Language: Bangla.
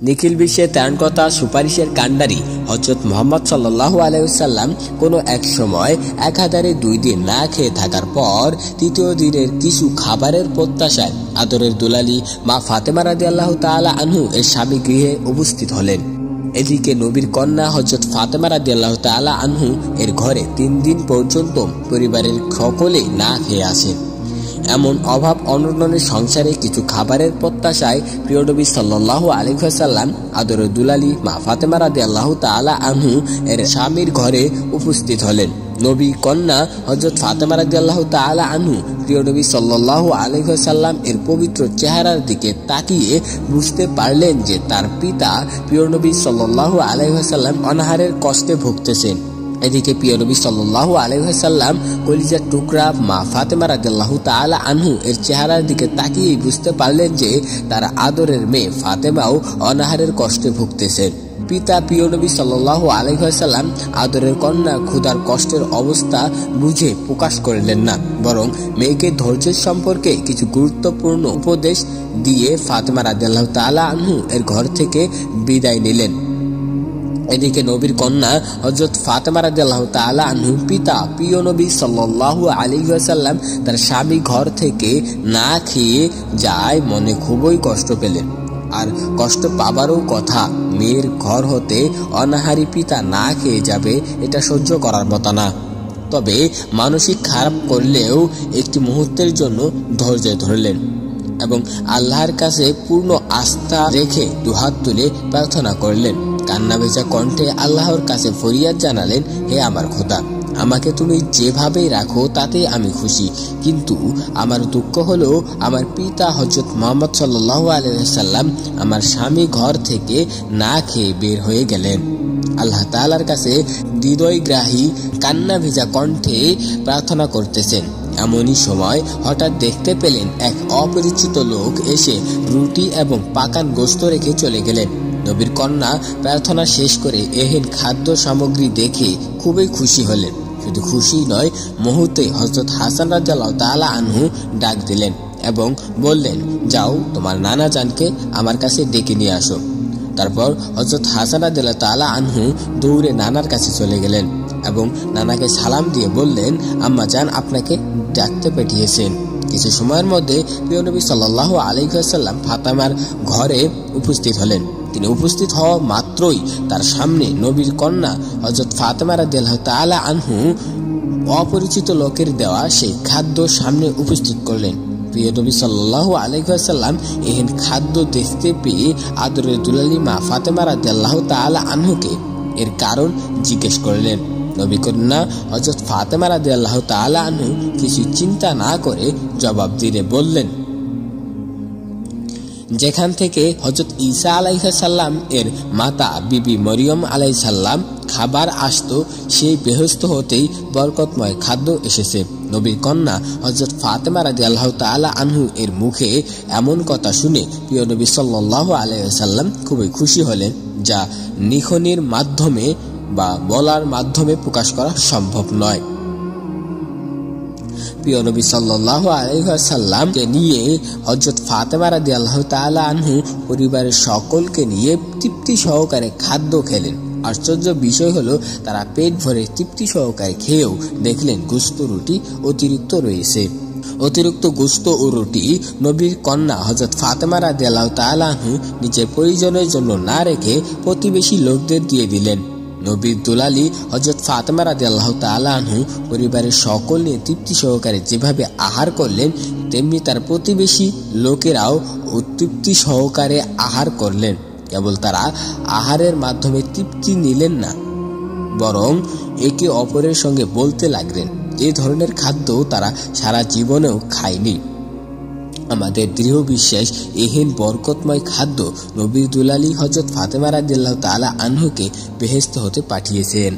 নিখিল বিশ্বে ত্রাণকর্তা সুপারিশের কাণ্ডারি হযরত মুহাম্মদ সাল্লাল্লাহু আলাইহি ওয়াসাল্লাম কোনো এক সময় একাধারে 2 দিন না খেয়ে থাকার পর তৃতীয় দিনের কিছু খাবারের প্রত্যাশায় আদরের দুলালী মা ফাতেমা রাদিয়াল্লাহু তাআলা আনহু এর স্বামী গৃহে উপস্থিত হলেন। এদিকে নবীর কন্যা হযরত ফাতেমা রাদিয়াল্লাহু তাআলা আনহু এর ঘরে 3 দিন পর্যন্ত পরিবারের সকলে না খেয়ে আসেন। এমন অভাব অনটনের সংসারে কিছু খাবারের প্রত্যাশায় প্রিয় নবী সাল্লাল্লাহু আলাইহি ওয়াসাল্লাম আদরের দুলালী মা ফাতেমা রাদিয়াল্লাহু তাআলা আনহু এর স্বামীর ঘরে উপস্থিত হলেন। নবী কন্যা হযরত ফাতেমা রাদিয়াল্লাহু তাআলা আনহু প্রিয় নবী সাল্লাল্লাহু আলাইহি ওয়াসাল্লাম এর পবিত্র চেহারার দিকে তাকিয়ে বুঝতে পারলেন যে তার পিতা প্রিয় নবী সাল্লাল্লাহু আলাইহি ওয়াসাল্লাম অনাহারের কষ্টে ভুগতেছেন। এদিকে প্রিয় নবী সাল্লাল্লাহু আলাইহি ওয়াসাল্লাম কলিজার টুকরা মা ফাতেমা রাদিয়াল্লাহু তাআলা আনহু এর চেহারার দিকে তাকিয়ে বুঝতে পারলেন যে তার আদরের মেয়ে ফাতেমাও অনাহারের কষ্টে ভুগতেছেন। পিতা প্রিয় নবী সাল্লাল্লাহু আলাইহি ওয়াসাল্লাম আদরের কন্যা ক্ষুধার কষ্টের অবস্থা বুঝে প্রকাশ করলেন না, বরং মেয়েকে ধৈর্যের সম্পর্কে কিছু গুরুত্বপূর্ণ উপদেশ দিয়ে ফাতেমা রাদিয়াল্লাহু তাআলা আনহু এর ঘর থেকে বিদায় নিলেন। এদিকে নবীর কন্যা হযরত ফাতেমা রাদিয়াল্লাহু তাআলা আনহু পিতা প্রিয় নবী সাল্লাল্লাহু আলাইহি ওয়াসাল্লাম তার স্বামী ঘর থেকে না খেয়ে যায় মনে খুবই কষ্ট পেলেন। আর কষ্ট পাবারও কথা, মেয়ের ঘর হতে অনাহারী পিতা না খেয়ে যাবে এটা সহ্য করার মতো না। তবে মানসিক খারাপ করলেও একটি মুহূর্তের জন্য ধৈর্য ধরলেন এবং আল্লাহর কাছে পূর্ণ আস্থা রেখে দুহাত তুলে প্রার্থনা করলেন। কান্না ভেজা কণ্ঠে আল্লাহর কাছে ফরিয়াদ জানালেন, হে আমার খোদা, আমাকে তুমি যেভাবেই রাখো তাতে আমি খুশি, কিন্তু আমার দুঃখ হলো আমার পিতা হযরত মুহাম্মদ সাল্লাল্লাহু আলাইহি ওয়াসাল্লাম আমার স্বামী ঘর থেকে না খেয়ে বের হয়ে গেলেন। আল্লাহ তাআলার কাছে হৃদয়গ্রাহী কান্না ভেজা কণ্ঠে প্রার্থনা করতেছেন। এমনই সময় হঠাৎ দেখতে পেলেন এক অপরিচিত লোক এসে রুটি এবং পাকান গোশত রেখে চলে গেলেন। নবীর কন্যা প্রার্থনা শেষ করে এহেন খাদ্য সামগ্রী দেখে খুবই খুশি হলেন। শুধু খুশি নয়, মুহূর্তে হযরত হাসান রাদিয়াল্লাহু তাআলা আনহু ডাক দিলেন এবং বললেন, যাও তোমার নানা জানকে আমার কাছে ডেকে নিয়ে আসো। তারপর হযরত হাসান রাদিয়াল্লাহু তাআলা আনহু দৌড়ে নানার কাছে চলে গেলেন এবং নানাকে সালাম দিয়ে বললেন, আম্মা জান আপনাকে ডাকতে পাঠিয়েছেন। কিছু সময়ের মধ্যে প্রিয় নবী সাল্লাল্লাহু আলাইহি ওয়াসাল্লাম ফাতেমার ঘরে উপস্থিত হলেন। তিনি উপস্থিত হওয়া মাত্রই তার সামনে নবীর কন্যা হযরত ফাতেমা রাদিয়াল্লাহু তাআলা আনহু অপরিচিত লোকের দেওয়া সেই খাদ্য সামনে উপস্থিত করলেন। প্রিয় নবী সাল্লাল্লাহু আলাইহি ওয়াসাল্লাম এহেন খাদ্য দেখতে পেয়ে আদরের দুলালী মা ফাতেমা রাদিয়াল্লাহু তাআলা আনহুকে এর কারণ জিজ্ঞেস করলেন। নবী কন্যা হযরত ফাতেমা রাদিয়াল্লাহু তাআলা আনহু কিছু চিন্তা না করে জবাব দিয়ে বললেন, যেখান থেকে হযরত ঈসা আলাইহিস সালাম এর মাতা বিবি মরিয়ম আলাইহিস সালাম খাবার আসতো, সেই বেহেশত হতেই বরকতময় খাদ্য এসেছে। নবীর কন্যা হযরত ফাতেমা রাদিয়াল্লাহু তাআলা আনহু এর মুখে এমন কথা শুনে প্রিয় নবী সাল্লাল্লাহু আলাইহি ওয়াসাল্লাম খুবই খুশি হলেন, যা লিখনির মাধ্যমে বা বলার মাধ্যমে প্রকাশ করা সম্ভব নয়। প্রিয় নবী সাল্লাল্লাহু আলাইহি ওয়াসাল্লামকে নিয়ে হযরত ফাতেমা রাদিয়াল্লাহু তাআলা আনহু পরিবারের সকলকে নিয়ে তৃপ্তি সহকারে খাদ্য খেলেন। আশ্চর্য বিষয় হলো, তারা পেট ভরে তৃপ্তি সহকারে খেয়েও দেখলেন গোশত রুটি অতিরিক্ত রয়েছে। অতিরিক্ত গোশত ও রুটি নবীর কন্যা হযরত ফাতেমা রাদিয়াল্লাহু তাআলা আনহু নিজের প্রয়োজনের জন্য না রেখে প্রতিবেশী লোকদের দিয়ে দিলেন। নবীর দুলালী হযরত ফাতেমা রাদিয়াল্লাহু তাআলা আনহু পরিবারের সকল নিয়ে তৃপ্তি সহকারে যেভাবে আহার করলেন, তেমনি তার প্রতিবেশী লোকেরাও তৃপ্তি সহকারে আহার করলেন। কেবল তারা আহারের মাধ্যমে তৃপ্তি নিলেন না, বরং একে অপরের সঙ্গে বলতে লাগলেন, এই ধরনের খাদ্য তারা সারা জীবনেও খায়নি। আমাদের দৃঢ় বিশ্বাস, এহেন বরকতময় খাদ্য নবীর দুলালী হযরত ফাতেমা রাদিয়াল্লাহু তাআলা আনহুকে বেহেশত হতে পাঠিয়েছেন।